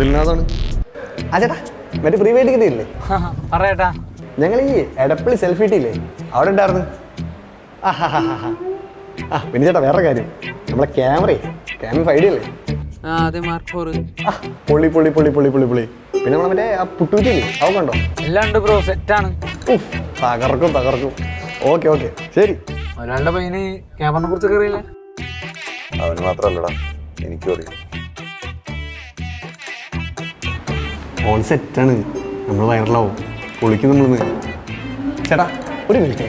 ദിൽനാഥാണ്. ആ ചേട്ടാ മറ്റേ പ്രീ വെഡിങ് കിട്ടിയില്ലേ? പറയേട്ടാ, ഞങ്ങൾ ഈ എടപ്പള്ളി സെൽഫി കിട്ടിയില്ലേ, അവിടെ ഉണ്ടായിരുന്നു. ആ പിന്നെ ചേട്ടാ വേറെ കാര്യം, നമ്മളെ ക്യാമറ 5D അല്ലേ? പൊളി പൊളി പൊളി പൊളി പൊളി പൊളി. പിന്നെ നമ്മളെ മറ്റേ ആ പുട്ടുകുറ്റിയില്ലേ, അവ കണ്ടോ? എല്ലാം ഉണ്ട് ബ്രോ, സെറ്റാണ്. തകർക്കും തകർക്കും. ഓക്കെ ഓക്കെ ശരി. ഒരാളുടെ പയ്യന് ക്യാമറയെ കുറിച്ചൊക്കെ അറിയില്ല. അവന് മാത്രല്ലടാ, എനിക്കും അറിയാം. ഓൺ സെറ്റാണ്, നമ്മൾ വൈറലാവും, പൊളിക്കും നമ്മളിന്ന്. ചേട്ടാ ഒരു മിനിറ്റ്.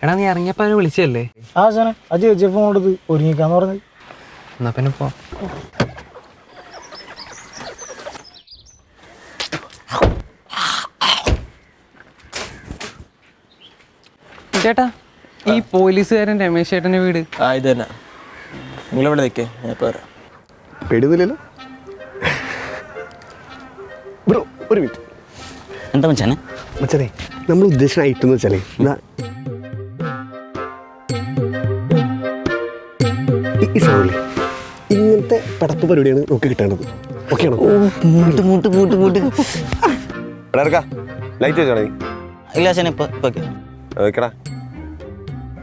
എടാ നീ ഇറങ്ങിയപ്പോ അവനെ വിളിച്ചല്ലേ? ആ സാധനം ആ ചേച്ചി ഫോൺ കൊടുത്ത് ഒരുങ്ങിക്കാന്ന് പറഞ്ഞത്. എന്നാ പിന്നെ പോ. ചേട്ടാ, ഈ പോലീസുകാരൻ രമേശ് ചേട്ടന്റെ വീട് ഇത് തന്നെ. നിങ്ങളിവിടെ നിൽക്കേ, ഞാൻ ഇപ്പോൾ വരാം. പേടിയൊന്നുമില്ലല്ലോ ബ്രോ? ഒരു മിനിറ്റ്. എന്താ മച്ചാനെ? മച്ചാനെ നമ്മൾ ഉദ്ദേശിച്ച ഐറ്റം എന്ന് വെച്ചാലേ ഈ സാധനം ഇങ്ങനത്തെ പടപ്പ് പരിപാടിയാണ് നമുക്ക് കിട്ടേണ്ടത്. ഓക്കെ ആണോ? ലൈറ്റ് വെച്ചോടാ നീ. ഇല്ല മച്ചാനെ, ഇപ്പൊ വെക്കടാ.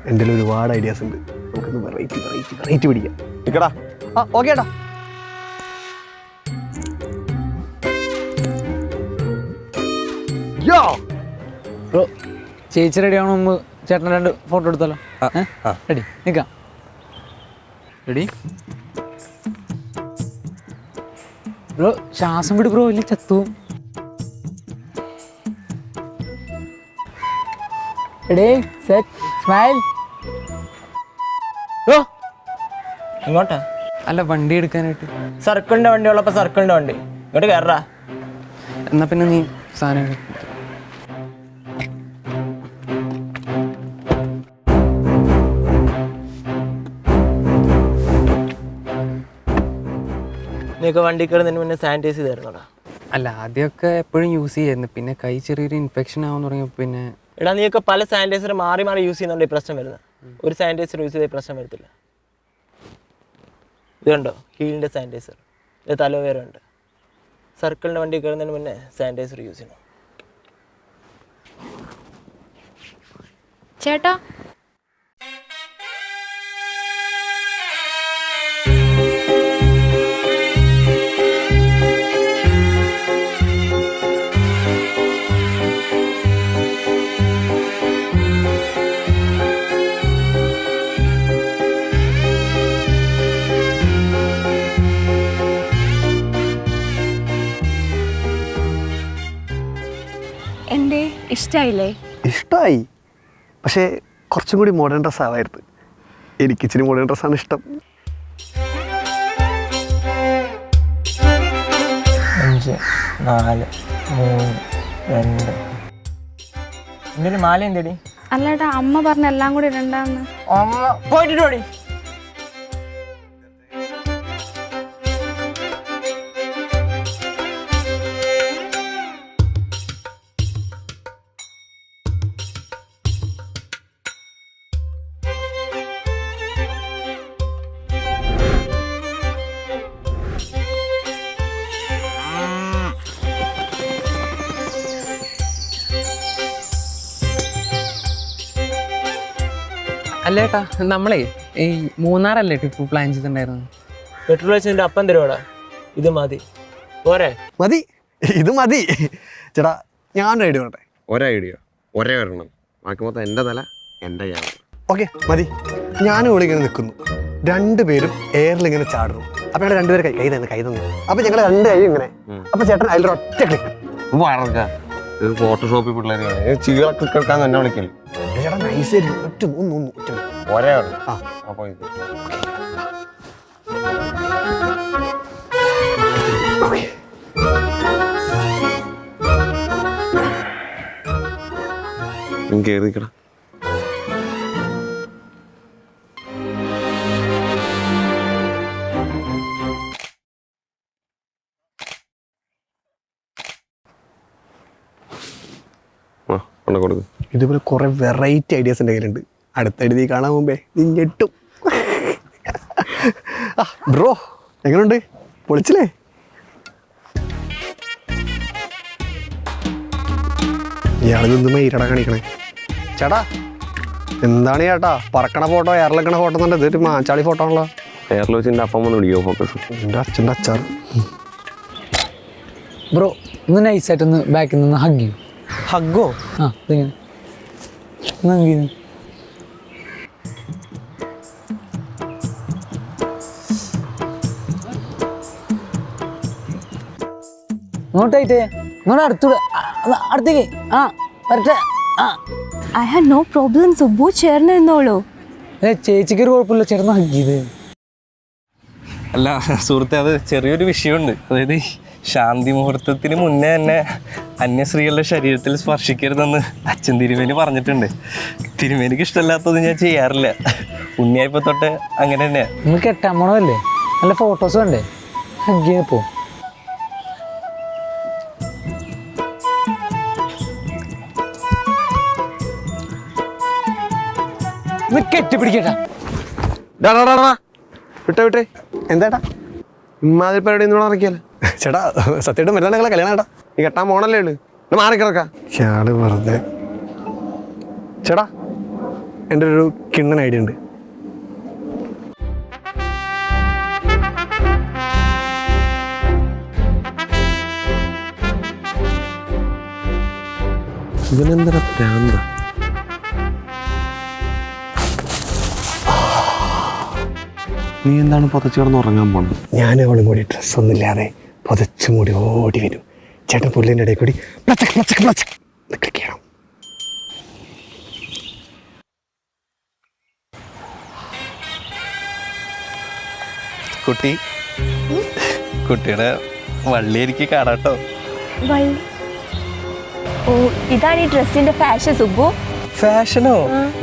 എൻ്റെ ഒരുപാട് ഐഡിയാസ് ഉണ്ട്, നമുക്കൊന്ന് വെറൈറ്റി വെറൈറ്റി വെറൈറ്റി പിടിക്കാം. നിക്കടാ. ആ ഓക്കെ ഏട്ടാ. ബ്രോ, ചേച്ചി റെഡി ആവണ മുമ്പ് ചേട്ടൻ 2 ഫോട്ടോ എടുത്താലോ? റെഡി, നിക്കാം. റെഡി ബ്രോ, ശ്വാസം വിട് ബ്രോ, ഇല്ല ചത്തു. Ready set smile. ബ്രോ ഇങ്ങോട്ടാ? അല്ല, വണ്ടി എടുക്കാനായിട്ട്. സർക്കിളിൻ്റെ വണ്ടി ഉള്ളപ്പോൾ സർക്കിളിൻ്റെ വണ്ടി ഇങ്ങോട്ട് കയറാ. എന്നാ പിന്നെ നീ സാധനം നീയൊക്കെ വണ്ടി കയറുന്നതിന് മുന്നേ സാനിറ്റൈസ് ചെയ്തായിരുന്നോടാ? അല്ല, ആദ്യമൊക്കെ എപ്പോഴും യൂസ് ചെയ്യായിരുന്നു, പിന്നെ കൈ ചെറിയൊരു ഇൻഫെക്ഷൻ ആവാൻ തുടങ്ങിയപ്പോൾ പിന്നെ. എടാ നീയൊക്കെ പല സാനിറ്റൈസർ മാറി മാറി യൂസ് ചെയ്യുന്നുണ്ട് ഈ പ്രശ്നം വരുന്നത്. ഒരു സാനിറ്റൈസർ യൂസ് ചെയ്ത പ്രശ്നം വരത്തില്ല. ഇത് കണ്ടോ, ഹീലിൻ്റെ സാനിറ്റൈസർ, ഇത് തലോവേര ഉണ്ട്. സർക്കിളിൻ്റെ വണ്ടി കയറുന്നതിന് മുന്നേ സാനിറ്റൈസർ യൂസ് ചെയ്യണം. ചേട്ടാ, എൻ്റെ ഇഷ്ടമായില്ലേ? ഇഷ്ടമായി, പക്ഷേ കുറച്ചും കൂടി മോഡേൺ ഡ്രസ്സ് ആവായിരുന്നു. എനിക്ക് ഇച്ചിരി മോഡേൺ ഡ്രസ്സാണ് ഇഷ്ടം. 5 4 3 2. എന്തൊരു മാല എന്തേടി? അല്ലേട്ടാ, അമ്മ പറഞ്ഞ എല്ലാം കൂടി ഇടണ്ടാന്ന്. അമ്മ പോയിട്ടിട്ടോടി. അല്ലേട്ടാ, നമ്മളേ ഈ മൂന്നാറല്ലേ ട്രിപ്പ് പ്ലാൻ ചെയ്തിട്ടുണ്ടായിരുന്നു. പെട്രോൾ വെച്ചതിൻ്റെ അപ്പം തരുവാടാ. ഇത് മതി പോരെ? മതി, ഇത് മതി. ചേട്ടാ ഞാനൊരു ഐഡിയ പറയട്ടെ. ഒരൈഡിയ ഒരേ വരണം, ബാക്കി മൊത്തം എൻ്റെ തല എൻ്റെ ക്യാമറ. ഓക്കെ മതി. ഞാനും ഇവിടെ ഇങ്ങനെ നിൽക്കുന്നു, 2 പേരും എയറിൽ ഇങ്ങനെ ചാടുന്നു. അപ്പൊ ഞങ്ങൾ 2 പേര് കൈ തന്നെ. അപ്പൊ ഞങ്ങൾ 2 കൈ ഇങ്ങനെ. അപ്പൊ ചേട്ടൻ അതിലൊരൊറ്റ ക്ലിക്ക്. ഇത് ഫോട്ടോഷോപ്പിൽ പിള്ളേർ ചീളൊക്കെ കേൾക്കാൻ തന്നെ വിളിക്കല്. ചേട്ടാ നൈസ്. ഒറ്റ ഒരേ ആ അപ്പോൾ ഇത് കയറി നിൽക്കണം. കൊടുക്കും. ഇതുപോലെ കുറെ വെറൈറ്റി ഐഡിയാസ് എൻ്റെ കയ്യിലുണ്ട്. അടുത്തടി നീ കാണാൻ മുമ്പേ നീ ഞെട്ടും. ആ ബ്രോ എങ്ങനെയുണ്ട്? പൊളിച്ചില്ലേ? ഇയാളിതൊന്നും ഇരട കാണിക്കണേ. ചേട്ടാ എന്താണ് ചേട്ടാ പറക്കണ ഫോട്ടോ എയറിലെക്കണ ഫോട്ടോ എന്നുണ്ട്. ഇതൊരു മാച്ചാളി ഫോട്ടോ ആണല്ലോ. എയറിൽ വെച്ച് എൻ്റെ അപ്പം വന്ന് പിടിക്കുമോ ഫോക്കസ്? എൻ്റെ അച്ഛൻ്റെ അച്ചാർ. ബ്രോ ഒന്ന് നൈസായിട്ടൊന്ന് ബാക്കിൽ നിന്ന് ഹഗ് ചെയ്യും. ഹഗ്ഗോ? ആ ഇതിങ്ങനെ ഒന്ന് hug ചെയ്ത്. ഇങ്ങോട്ടായിട്ടേ ഇങ്ങോട്ട് അടുത്തൂടെ അടുത്തേക്ക്. ആ വരട്ടെ. ആ I have no problem. Subu ചേർന്ന് നിന്നോളൂ. ചേച്ചിക്ക് ഒരു കുഴപ്പമില്ല, ചേർന്ന് ഹഗ് ചെയ്ത്. അല്ല സുഹൃത്തെ, അത് ചെറിയൊരു വിഷയമുണ്ട്. അതായത് ശാന്തി മുഹൂർത്തത്തിന് മുന്നേ തന്നെ അന്യസ്ത്രീകളുടെ ശരീരത്തിൽ സ്പർശിക്കരുതെന്ന് അച്ഛൻ തിരുമേനി പറഞ്ഞിട്ടുണ്ട്. തിരുമേനിക്ക് ഇഷ്ടമല്ലാത്തത് ഞാൻ ചെയ്യാറില്ല. ഉണ്ണിയായപ്പോൾ തൊട്ട് അങ്ങനെ തന്നെയാ. നമ്മൾ കെട്ടാൻ പോണതല്ലേ, നല്ല ഫോട്ടോസ് വേണ്ടേ? ഹഗ് ചെയ്തപ്പോ കെട്ടിപ്പിടിക്കട്ടാ. വിട്ടേ എന്താ ഇമ്മാതിരി പരിപാടി ഒന്നും ഇറക്കിയാലോ? ചേട്ടാ സത്യമായിട്ടും മരുന്നാ ഞങ്ങളെ കല്യാണം ചേട്ടാ. നീ കെട്ടാൻ പോണല്ലേ ഉള്ളു. മാറിക്കിടക്കാം. ചേട് വെറുതെ. ചേട്ടാ എൻ്റെ ഒരു കിണ്ണൻ ഐഡിയ ഉണ്ട്. ഇവനെന്താ പ്രാന്ത? നീ എന്താണ് പുതച്ചു കിടന്ന് ഉറങ്ങാൻ പോണത്? ഞാൻ അവളും കൂടി ഡ്രസ്സൊന്നും ഇല്ലാതെ പുതച്ചു മൂടി ഓടി വരും. ചേട്ടൻ പുല്ലിൻ്റെ ഇടയിൽ കൂടി ക്ലിക്ക് ചെയ്യണം. കുട്ടിയുടെ വള്ളി എനിക്ക് കാണാട്ടോ. ഓ ഇതാണ് ഈ ഡ്രസ്സിന്റെ ഫാഷൻ സുബു. ഫാഷനോ?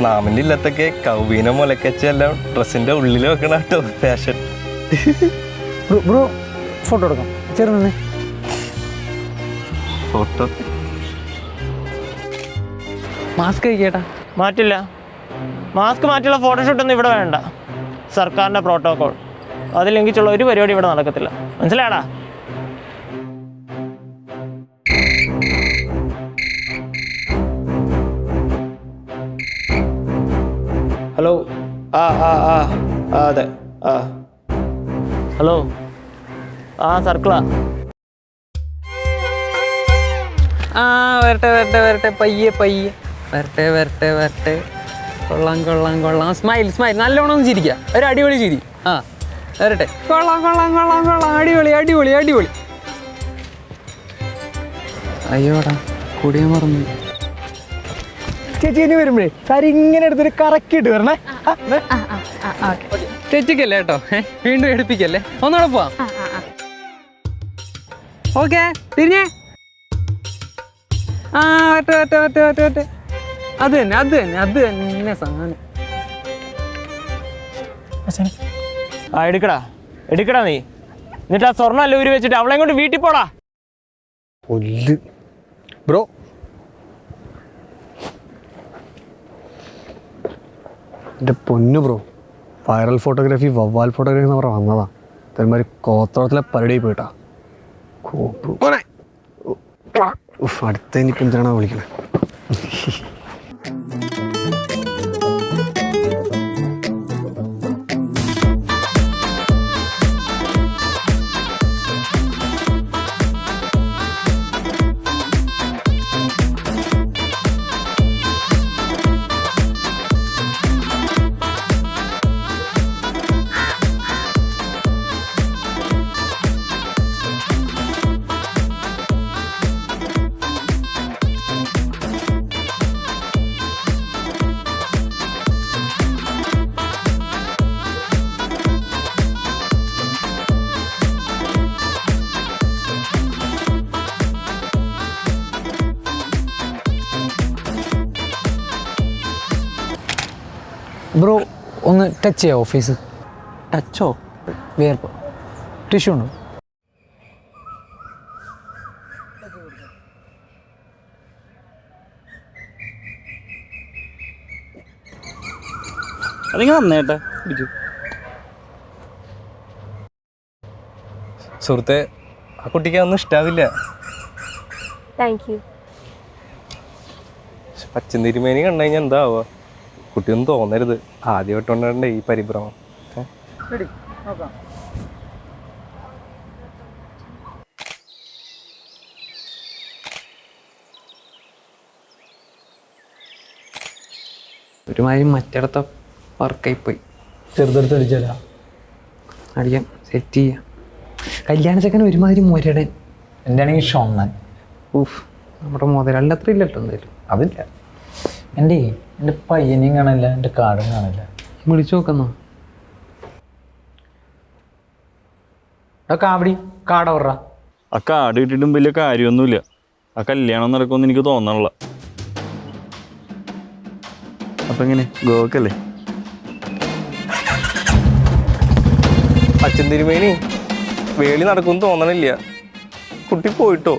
നാമിൻ്റെ ഇല്ലത്തൊക്കെ കൗബീന മുലക്കച്ചെല്ലാം ഡ്രസ്സിന്റെ ഉള്ളിൽ വെക്കണ കേട്ടോ ഫാഷൻ. ബ്രോ ഫോട്ടോ എടുക്കാം. ചേർന്ന് ഫോട്ടോ മാസ്ക് കഴിക്കേട്ടാ. മാറ്റില്ല. മാസ്ക് മാറ്റിയുള്ള ഫോട്ടോഷൂട്ടൊന്നും ഇവിടെ വേണ്ട. സർക്കാരിൻ്റെ പ്രോട്ടോകോൾ അത് ലംഘിച്ചുള്ള ഒരു പരിപാടി ഇവിടെ നടക്കത്തില്ല. മനസ്സിലാടാ? ഹലോ. അതെ. ഹലോ. സർക്കിളാ. വരട്ടെ പയ്യെ വരട്ടെ. കൊള്ളാം. സ്മൈൽ നല്ലോണം ഒന്ന് ചിരിക്കുക. ഒരു അടിപൊളി ചിരി. ആ വരട്ടെ. കൊള്ളാം. അടിപൊളി. അയ്യോടാ കൂടിയ മറന്നു. ചേച്ചി ഇനി വരുമ്പോഴേ സാരി ഇങ്ങനെ എടുത്തിട്ട് കറക്കിയിട്ട് വരണേ. തെറ്റിക്കല്ലേ കേട്ടോ, വീണ്ടും എടുപ്പിക്കല്ലേ. ഒന്നുകൂടെ പോവാം. ഓക്കെ തിരിഞ്ഞേ. വരട്ടെ. അത് തന്നെ സാധനം. എടുക്കടാ നീ. എന്നിട്ട് ആ സ്വർണ്ണം അല്ല ഊരി വെച്ചിട്ട് അവളെ കൊണ്ട് വീട്ടിൽ പോടാ. ബ്രോ എൻ്റെ പൊന്നു ബ്രോ, വൈറൽ ഫോട്ടോഗ്രാഫി വവ്വാൽ ഫോട്ടോഗ്രാഫി എന്ന് പറഞ്ഞാൽ വന്നതാ. അതേമാതിരി കോത്തോളത്തിലെ പരിപാടി പോയിട്ടാ. അടുത്ത ഇനിയിപ്പോൾ എന്തിനാണോ വിളിക്കണേ? ബ്രോ ഒന്ന് ടച്ച് ചെയ്യാം ഓഫീസ്. ടച്ചോ? വേർപ്പ് ടിഷ്യൂ ഉണ്ടോ? അതിങ്ങനെ നന്നേട്ടാ പിടിക്കൂ. സുഹൃത്തെ, ആ കുട്ടിക്ക് അതൊന്നും ഇഷ്ടാവില്ല. Thank you. അച്ഛൻ തിരുമേനി കണ്ടു കഴിഞ്ഞാൽ എന്താ ആവുക? കുട്ടിയൊന്നും തോന്നരുത്, ആദ്യമായിട്ടുണ്ടേ ഈ പരിഭ്രമം. ഒരുമാതിരി മറ്റിടത്ത വർക്കായിപ്പോയി. ചെറുതെടുത്ത് അടിച്ചാലാ അടിക്കാം, സെറ്റ് ചെയ്യാം. കല്യാണ ചെക്കൻ ഒരുമാതിരി മുരടൻ. എൻ്റെ ആണെങ്കിൽ ഷൊണ്ണൻ. ഊഫ്, നമ്മുടെ മുതലാളിൻ്റെ അത്ര ഇല്ലട്ടോ എന്തായാലും. അതില്ല. എൻ്റെ പയ്യനെയും കാണില്ല, എൻ്റെ കാർഡും കാണില്ല. വിളിച്ചു നോക്കുന്നോ? കാവടി കാട പറ. ആ കാർഡ് കിട്ടിയിട്ടും വലിയ കാര്യമൊന്നുമില്ല. ആ കല്യാണം നടക്കുമെന്ന് എനിക്ക് തോന്നണില്ല. അപ്പം എങ്ങനെ ഗോവക്കല്ലേ? അച്ഛൻ തിരുമേനി വേളി നടക്കുമെന്ന് തോന്നണില്ല. കുട്ടി പോയിട്ടോ?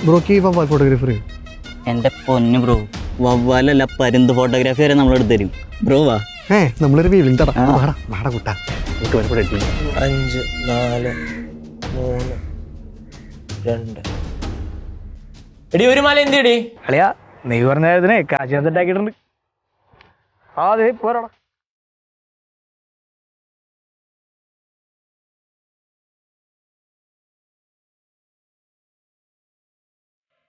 ബ്രോക്ക് ഈ ഫോട്ടോഗ്രാഫർ എൻ്റെ പൊന്നു ബ്രോ, വവ്വാലല്ല പരുന്ത് ഫോട്ടോഗ്രാഫി വരെ നമ്മളെടുത്ത് തരും. ബ്രോ വാ. നമ്മളൊരു വീലിംഗ് തടാ വാടാ കുട്ടാ. 5 4 3 2. എടി ഒരു മാല എന്ത് എടി? അളിയാ നീ പറഞ്ഞ കാര്യത്തിനെ കാശ് ഉണ്ടാക്കിയിട്ടുണ്ട്. അതെ പോരാടാ.